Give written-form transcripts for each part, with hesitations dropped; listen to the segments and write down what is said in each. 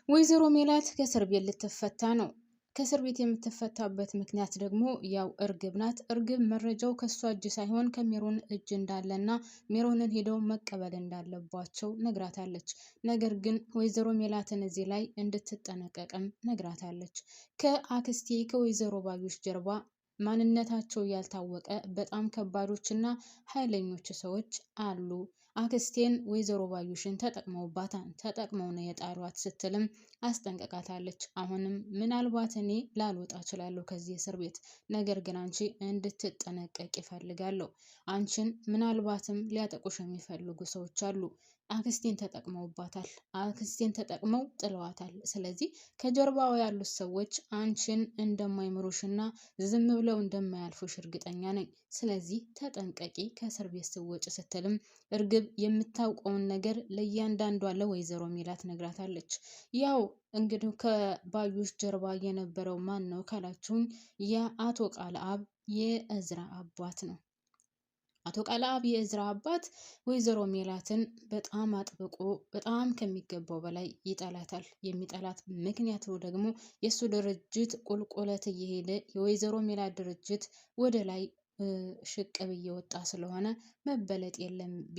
ወይዘሮ ሜላት ከእስር ቤት ልትፈታ ነው። ከእስር ቤት የምትፈታበት ምክንያት ደግሞ ያው እርግብ ናት። እርግብ መረጃው ከሷ እጅ ሳይሆን ከሜሮን እጅ እንዳለና ሜሮንን ሄደው መቀበል እንዳለባቸው ነግራታለች። ነገር ግን ወይዘሮ ሜላትን እዚህ ላይ እንድትጠነቀቅም ነግራታለች። ከአክስቴ ከወይዘሮ ባዩሽ ጀርባ ማንነታቸው ያልታወቀ በጣም ከባዶችና ኃይለኞች ሰዎች አሉ። አክስቴን ወይዘሮ ባዩሽን ተጠቅመው ነው የጣሏት ስትልም አስጠንቀቃታለች። አሁንም ምናልባት እኔ ላልወጣ እችላለሁ ከዚህ እስር ቤት፣ ነገር ግን አንቺ እንድትጠነቀቅ ይፈልጋለሁ። አንቺን ምናልባትም ሊያጠቁሽ የሚፈልጉ ሰዎች አሉ። አክስቴን ተጠቅመውባታል። አክስቴን ተጠቅመው ጥለዋታል። ስለዚህ ከጀርባው ያሉት ሰዎች አንቺን እንደማይምሩሽና ዝም ብለው እንደማያልፉሽ እርግጠኛ ነኝ። ስለዚህ ተጠንቀቂ ከእስር ቤት ስትወጪ ስትልም እርግብ የምታውቀውን ነገር ለእያንዳንዷ ለወይዘሮ ሜላት ነግራታለች። ያው እንግዲህ ከባዩሽ ጀርባ የነበረው ማን ነው ካላችሁኝ የአቶ ቃልአብ የእዝራ አባት ነው። አቶ ቃልአብ የእዝራ አባት ወይዘሮ ሜላትን በጣም አጥብቆ በጣም ከሚገባው በላይ ይጠላታል። የሚጠላት ምክንያቱ ደግሞ የእሱ ድርጅት ቁልቁለት እየሄደ የወይዘሮ ሜላት ድርጅት ወደ ላይ ሽቅብ እየወጣ ስለሆነ መበለጥ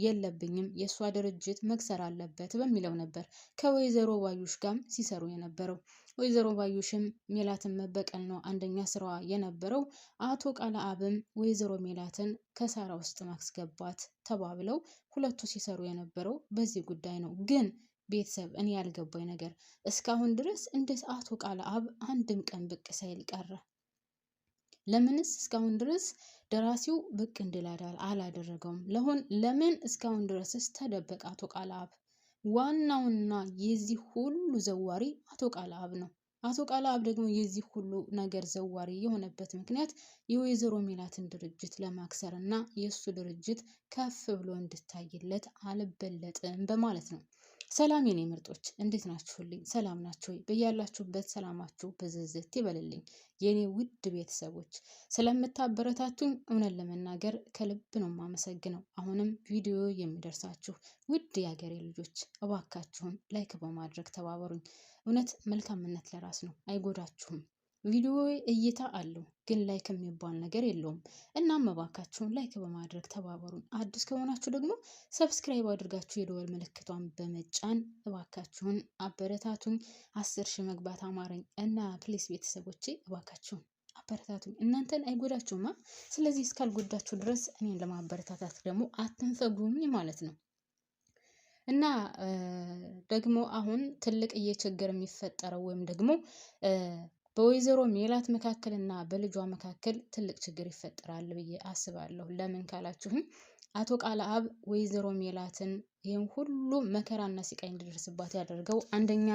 የለብኝም፣ የእሷ ድርጅት መክሰር አለበት በሚለው ነበር ከወይዘሮ ባዩሽ ጋር ሲሰሩ የነበረው። ወይዘሮ ባዩሽም ሜላትን መበቀል ነው አንደኛ ስራዋ የነበረው። አቶ ቃልአብም ወይዘሮ ሜላትን ከሳራ ውስጥ ማስገባት ተባብለው ሁለቱ ሲሰሩ የነበረው በዚህ ጉዳይ ነው። ግን ቤተሰብ እኔ ያልገባኝ ነገር እስካሁን ድረስ እንደ አቶ ቃልአብ አንድም ቀን ብቅ ሳይል ቀረ። ለምንስ እስካሁን ድረስ ደራሲው ብቅ እንዲል አላደረገውም? ለምን እስካሁን ድረስስ ተደበቀ አቶ ቃልአብ? ዋናውና የዚህ ሁሉ ዘዋሪ አቶ ቃልአብ ነው። አቶ ቃልአብ ደግሞ የዚህ ሁሉ ነገር ዘዋሪ የሆነበት ምክንያት የወይዘሮ ሜላትን ድርጅት ለማክሰር እና የእሱ ድርጅት ከፍ ብሎ እንድታይለት አልበለጥም በማለት ነው። ሰላም የኔ ምርጦች እንዴት ናችሁልኝ? ሰላም ናችሁ ወይ? በያላችሁበት ሰላማችሁ ብዝዝት ይበልልኝ። የኔ ውድ ቤተሰቦች ስለምታበረታቱኝ እውነት ለመናገር ከልብ ነው የማመሰግነው። አሁንም ቪዲዮ የሚደርሳችሁ ውድ የሀገሬ ልጆች እባካችሁን ላይክ በማድረግ ተባበሩኝ። እውነት መልካምነት ለራስ ነው፣ አይጎዳችሁም። ቪዲዮ እይታ አለው ግን ላይክ የሚባል ነገር የለውም። እናም እባካችሁን ላይክ በማድረግ ተባበሩን። አዲስ ከሆናችሁ ደግሞ ሰብስክራይብ አድርጋችሁ የደወል ምልክቷን በመጫን እባካችሁን አበረታቱኝ። 10,000 መግባት አማረኝ እና ፕሊስ ቤተሰቦቼ እባካችሁን አበረታቱኝ። እናንተን አይጎዳችሁማ። ስለዚህ እስካልጎዳችሁ ድረስ እኔን ለማበረታታት ደግሞ አትንፈጉኝ ማለት ነው። እና ደግሞ አሁን ትልቅ ችግር የሚፈጠረው ወይም ደግሞ በወይዘሮ ሜላት መካከል እና በልጇ መካከል ትልቅ ችግር ይፈጠራል ብዬ አስባለሁ። ለምን ካላችሁኝ አቶ ቃልአብ ወይዘሮ ሜላትን ይህን ሁሉ መከራና ስቃይ እንዲደርስባት ያደርገው አንደኛ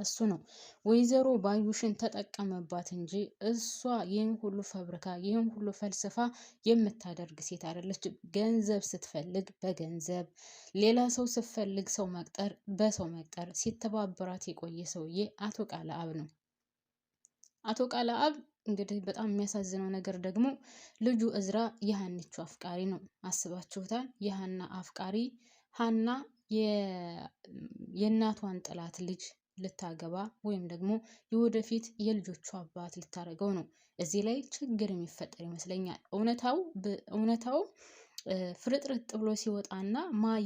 እሱ ነው። ወይዘሮ ባዩሽን ተጠቀመባት እንጂ እሷ ይህን ሁሉ ፈብርካ ይህን ሁሉ ፈልስፋ የምታደርግ ሴት አይደለችም። ገንዘብ ስትፈልግ በገንዘብ፣ ሌላ ሰው ስትፈልግ ሰው መቅጠር በሰው መቅጠር ሲተባበራት የቆየ ሰውዬ አቶ ቃልአብ ነው። አቶ ቃልአብ እንግዲህ በጣም የሚያሳዝነው ነገር ደግሞ ልጁ እዝራ የሀኒቹ አፍቃሪ ነው። አስባችሁታል? የሀና አፍቃሪ ሀና የእናቷን ጥላት ልጅ ልታገባ ወይም ደግሞ የወደፊት የልጆቹ አባት ልታደርገው ነው። እዚህ ላይ ችግር የሚፈጠር ይመስለኛል። እውነታው ፍርጥርጥ ብሎ ሲወጣና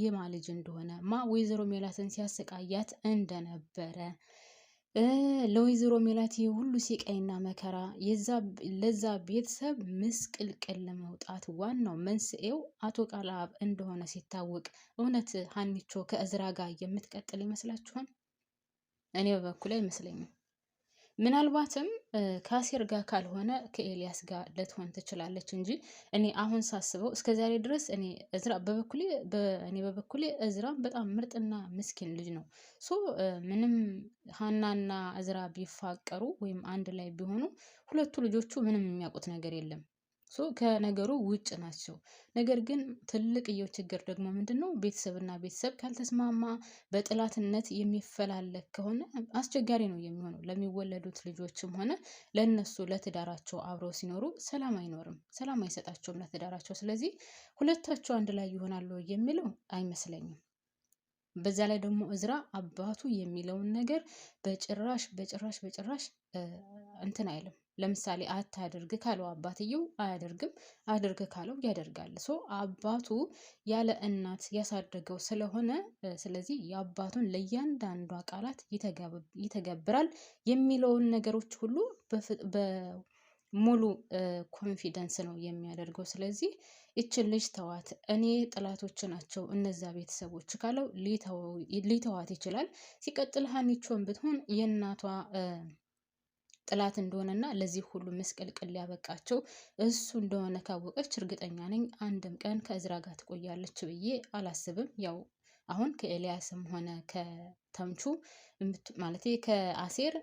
የማ ልጅ እንደሆነ ወይዘሮ ሜላትን ሲያሰቃያት እንደነበረ ለወይዘሮ ሜላት ሁሉ ሲቃይና መከራ ለዛ ቤተሰብ ምስቅልቅል ለመውጣት ዋናው መንስኤው አቶ ቃልአብ እንደሆነ ሲታወቅ እውነት ሀኒቾ ከእዝራ ጋር የምትቀጥል ይመስላችኋል? እኔ በበኩሌ አይመስለኝም። ምናልባትም ከአሴር ጋር ካልሆነ ከኤልያስ ጋር ልትሆን ትችላለች እንጂ እኔ አሁን ሳስበው እስከዛሬ ድረስ እኔ በበኩሌ እዝራ በጣም ምርጥና ምስኪን ልጅ ነው። ምንም ሀናና እዝራ ቢፋቀሩ ወይም አንድ ላይ ቢሆኑ ሁለቱ ልጆቹ ምንም የሚያውቁት ነገር የለም። ከነገሩ ውጭ ናቸው። ነገር ግን ትልቅየው ችግር ደግሞ ምንድነው? ቤተሰብና ቤተሰብ ካልተስማማ በጥላትነት የሚፈላለግ ከሆነ አስቸጋሪ ነው የሚሆነው። ለሚወለዱት ልጆችም ሆነ ለነሱ ለትዳራቸው አብረው ሲኖሩ ሰላም አይኖርም፣ ሰላም አይሰጣቸውም ለትዳራቸው። ስለዚህ ሁለታቸው አንድ ላይ ይሆናሉ የሚለው አይመስለኝም። በዛ ላይ ደግሞ እዝራ አባቱ የሚለውን ነገር በጭራሽ እንትን አይልም። ለምሳሌ አታድርግ ካለው አባትየው አያደርግም፣ አድርግ ካለው ያደርጋል። አባቱ ያለ እናት ያሳደገው ስለሆነ ስለዚህ የአባቱን ለእያንዳንዷ ቃላት ይተገብራል የሚለውን ነገሮች ሁሉ በሙሉ ኮንፊደንስ ነው የሚያደርገው። ስለዚህ ይችን ልጅ ተዋት፣ እኔ ጥላቶች ናቸው እነዛ ቤተሰቦች ካለው ሊተዋት ይችላል። ሲቀጥል ሀኒቾን ብትሆን የእናቷ ጥላት እንደሆነና ለዚህ ሁሉ ምስቅልቅል ሊያበቃቸው እሱ እንደሆነ ካወቀች እርግጠኛ ነኝ አንድም ቀን ከእዝራ ጋር ትቆያለች ብዬ አላስብም። ያው አሁን ከኤልያስም ሆነ ከተምቹ ማለት ከአሴር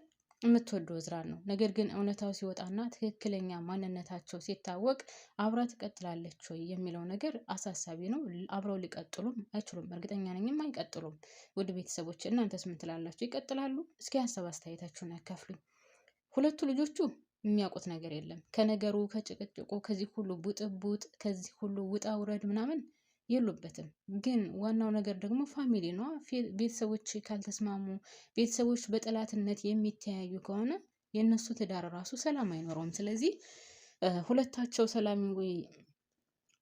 የምትወደው እዝራን ነው። ነገር ግን እውነታው ሲወጣና ትክክለኛ ማንነታቸው ሲታወቅ አብራ ትቀጥላለች ወይ የሚለው ነገር አሳሳቢ ነው። አብረው ሊቀጥሉም አይችሉም፣ እርግጠኛ ነኝም አይቀጥሉም። ውድ ቤተሰቦች እናንተስ ምን ትላላችሁ? ይቀጥላሉ? እስኪ ሀሳብ አስተያየታችሁን ያካፍሉኝ። ሁለቱ ልጆቹ የሚያውቁት ነገር የለም ከነገሩ ከጭቅጭቁ ከዚህ ሁሉ ቡጥቡጥ ከዚህ ሁሉ ውጣ ውረድ ምናምን የሉበትም። ግን ዋናው ነገር ደግሞ ፋሚሊ ነው። ቤተሰቦች ካልተስማሙ፣ ቤተሰቦች በጠላትነት የሚተያዩ ከሆነ የእነሱ ትዳር ራሱ ሰላም አይኖረውም። ስለዚህ ሁለታቸው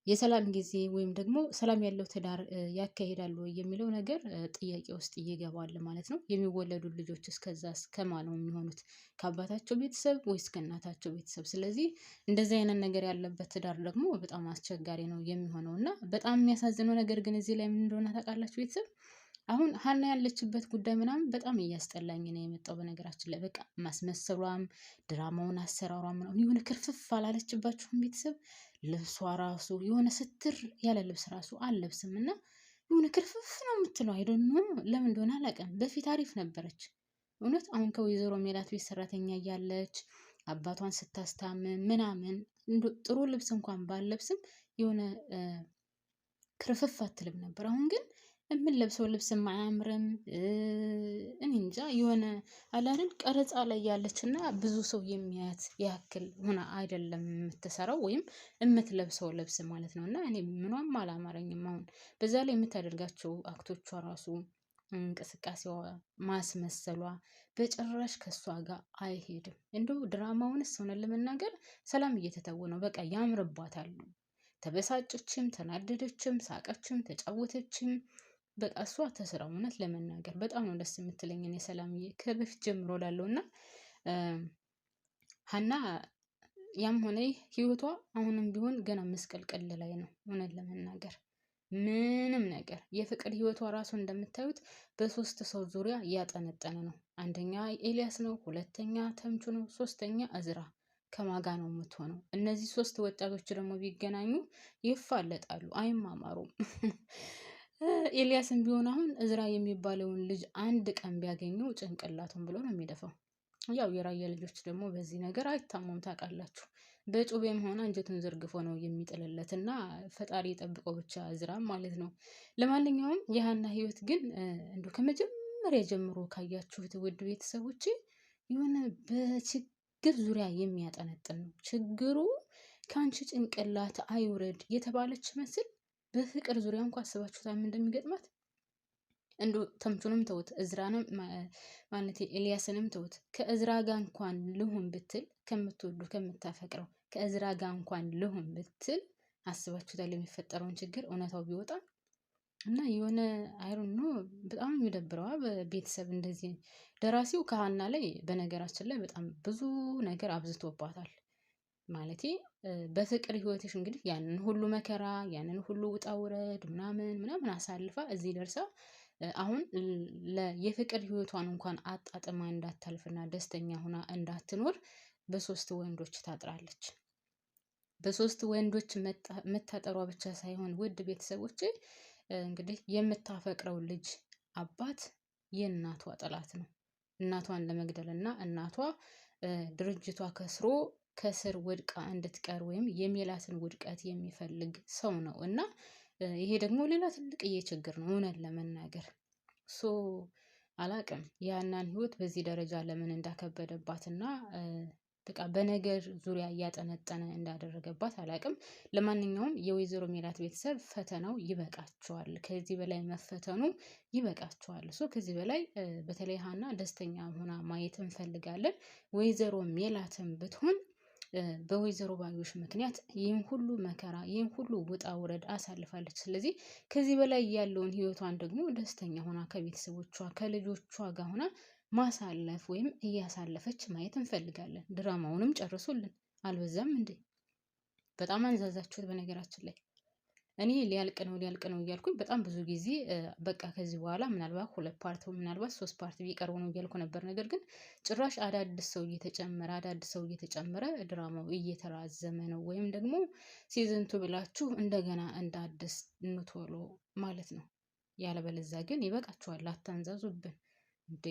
የሰላም ጊዜ ወይም ደግሞ ሰላም ያለው ትዳር ያካሂዳሉ የሚለው ነገር ጥያቄ ውስጥ ይገባል ማለት ነው። የሚወለዱ ልጆች እስከዛ ከማን ነው የሚሆኑት? ከአባታቸው ቤተሰብ ወይስ ከእናታቸው ቤተሰብ? ስለዚህ እንደዚህ አይነት ነገር ያለበት ትዳር ደግሞ በጣም አስቸጋሪ ነው የሚሆነው እና በጣም የሚያሳዝነው ነገር ግን እዚህ ላይ ምን እንደሆነ ታውቃላችሁ ቤተሰብ? አሁን ሀና ያለችበት ጉዳይ ምናምን በጣም እያስጠላኝ ነው የመጣው። በነገራችን ላይ በቃ ማስመሰሏም ድራማውን አሰራሯም ምናምን የሆነ ክርፍፍ አላለችባችሁም ቤተሰብ? ልብሷ ራሱ የሆነ ስትር ያለ ልብስ ራሱ አልለብስም እና የሆነ ክርፍፍ ነው የምትለው። አይደኖ ለምን እንደሆነ አላውቅም። በፊት አሪፍ ነበረች እውነት። አሁን ከወይዘሮ ሜላት ቤት ሰራተኛ እያለች አባቷን ስታስታምም ምናምን ጥሩ ልብስ እንኳን ባልለብስም የሆነ ክርፍፍ አትልም ነበር። አሁን ግን የምንለብሰው ልብስም አያምርም። እኔ እንጃ የሆነ አላልን ቀረጻ ላይ ያለች እና ብዙ ሰው የሚያያት ያክል ሆና አይደለም የምትሰራው ወይም የምትለብሰው ልብስ ማለት ነው። እና እኔ ምኗም አላማረኝም። አሁን በዛ ላይ የምታደርጋቸው አክቶቿ ራሱ እንቅስቃሴዋ፣ ማስመሰሏ በጭራሽ ከእሷ ጋር አይሄድም። እንደው ድራማውንስ ሆነን ለመናገር ሰላም እየተተወነው በቃ ያምርባታል። ተበሳጨችም፣ ተናደደችም፣ ሳቀችም፣ ተጫወተችም በቃ እሷ ተስራው እውነት ለመናገር በጣም ነው ደስ የምትለኝ እኔ ሰላምዬ ከበፊት ጀምሮ ላለው እና ሀና ያም ሆነ ህይወቷ አሁንም ቢሆን ገና መስቀልቀል ላይ ነው። እውነት ለመናገር ምንም ነገር የፍቅር ህይወቷ ራሱ እንደምታዩት በሶስት ሰው ዙሪያ እያጠነጠነ ነው። አንደኛ ኤልያስ ነው፣ ሁለተኛ ተምቹ ነው፣ ሶስተኛ እዝራ ከማጋ ነው የምትሆነው። እነዚህ ሶስት ወጣቶች ደግሞ ቢገናኙ ይፋለጣሉ፣ አይማማሩም። ኤልያስም ቢሆን አሁን እዝራ የሚባለውን ልጅ አንድ ቀን ቢያገኘው ጭንቅላቱን ብሎ ነው የሚደፋው። ያው የራያ ልጆች ደግሞ በዚህ ነገር አይታሙም ታውቃላችሁ። በጩቤም ሆነ አንጀቱን ዘርግፎ ነው የሚጥልለት እና ፈጣሪ የጠብቀው ብቻ እዝራም ማለት ነው። ለማንኛውም የሀና ህይወት ግን እንዶ ከመጀመሪያ ጀምሮ ካያችሁት ውድ ቤተሰቦች የሆነ በችግር ዙሪያ የሚያጠነጥን ነው። ችግሩ ከአንቺ ጭንቅላት አይውረድ የተባለች መስል በፍቅር ዙሪያ እንኳ አስባችሁታ ምን እንደሚገጥማት። እንዶ ተምቹንም ተውት፣ እዝራንም ማለት ኤልያስንም ተውት። ከእዝራ ጋር እንኳን ልሁን ብትል ከምትወዱ ከምታፈቅረው ከእዝራ ጋር እንኳን ልሁን ብትል አስባችሁታል የሚፈጠረውን ችግር እውነታው ቢወጣ እና የሆነ አይሮን ነው በጣም የሚደብረዋ። በቤተሰብ እንደዚህ ደራሲው ከሀና ላይ በነገራችን ላይ በጣም ብዙ ነገር አብዝቶባታል። ማለቴ በፍቅር ህይወትሽ እንግዲህ ያንን ሁሉ መከራ ያንን ሁሉ ውጣ ውረድ ምናምን አሳልፋ እዚህ ደርሳ አሁን የፍቅር ህይወቷን እንኳን አጣጥማ እንዳታልፍና ደስተኛ ሆና እንዳትኖር በሶስት ወንዶች ታጥራለች። በሶስት ወንዶች መታጠሯ ብቻ ሳይሆን ውድ ቤተሰቦች እንግዲህ የምታፈቅረው ልጅ አባት የእናቷ ጠላት ነው። እናቷን ለመግደል እና እናቷ ድርጅቷ ከስሮ ከስር ወድቃ እንድትቀር ወይም የሜላትን ውድቀት የሚፈልግ ሰው ነው እና ይሄ ደግሞ ሌላ ትልቅዬ ችግር ነው እውነት ለመናገር። አላቅም የሀናን ህይወት በዚህ ደረጃ ለምን እንዳከበደባትና በቃ በነገር ዙሪያ እያጠነጠነ እንዳደረገባት አላቅም። ለማንኛውም የወይዘሮ ሜላት ቤተሰብ ፈተናው ይበቃቸዋል። ከዚህ በላይ መፈተኑ ይበቃቸዋል። ከዚህ በላይ በተለይ ሀና ደስተኛ ሆና ማየት እንፈልጋለን። ወይዘሮ ሜላትም ብትሆን በወይዘሮ ባዩሽ ምክንያት ይህን ሁሉ መከራ ይህን ሁሉ ውጣ ውረድ አሳልፋለች። ስለዚህ ከዚህ በላይ ያለውን ህይወቷን ደግሞ ደስተኛ ሆና ከቤተሰቦቿ ከልጆቿ ጋር ሆና ማሳለፍ ወይም እያሳለፈች ማየት እንፈልጋለን። ድራማውንም ጨርሱልን። አልበዛም እንዴ? በጣም አንዛዛችሁት። በነገራችን ላይ እኔ ሊያልቅ ነው እያልኩኝ በጣም ብዙ ጊዜ በቃ ከዚህ በኋላ ምናልባት 2 ፓርት ምናልባት 3 ፓርት ቢቀርቡ ነው እያልኩ ነበር። ነገር ግን ጭራሽ አዳዲስ ሰው እየተጨመረ ድራማው እየተራዘመ ነው። ወይም ደግሞ ሲዝን 2 ብላችሁ እንደገና እንደ አዲስ እንቶሎ ማለት ነው። ያለበለዚያ ግን ይበቃችኋል። አታንዛዙብን እንዴ!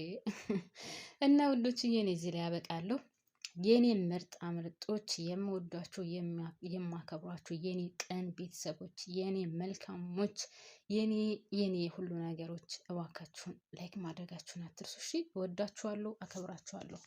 እና ውዶችዬ እኔ እዚህ ላይ ያበቃለሁ። የኔ ምርጣ ምርጦች፣ የምወዷችሁ የማከብሯችሁ የኔ ቅን ቤተሰቦች፣ የኔ መልካሞች፣ የኔ ሁሉ ነገሮች እባካችሁን ላይክ ማድረጋችሁን አትርሱ። እሺ፣ እወዳችኋለሁ፣ አከብራችኋለሁ።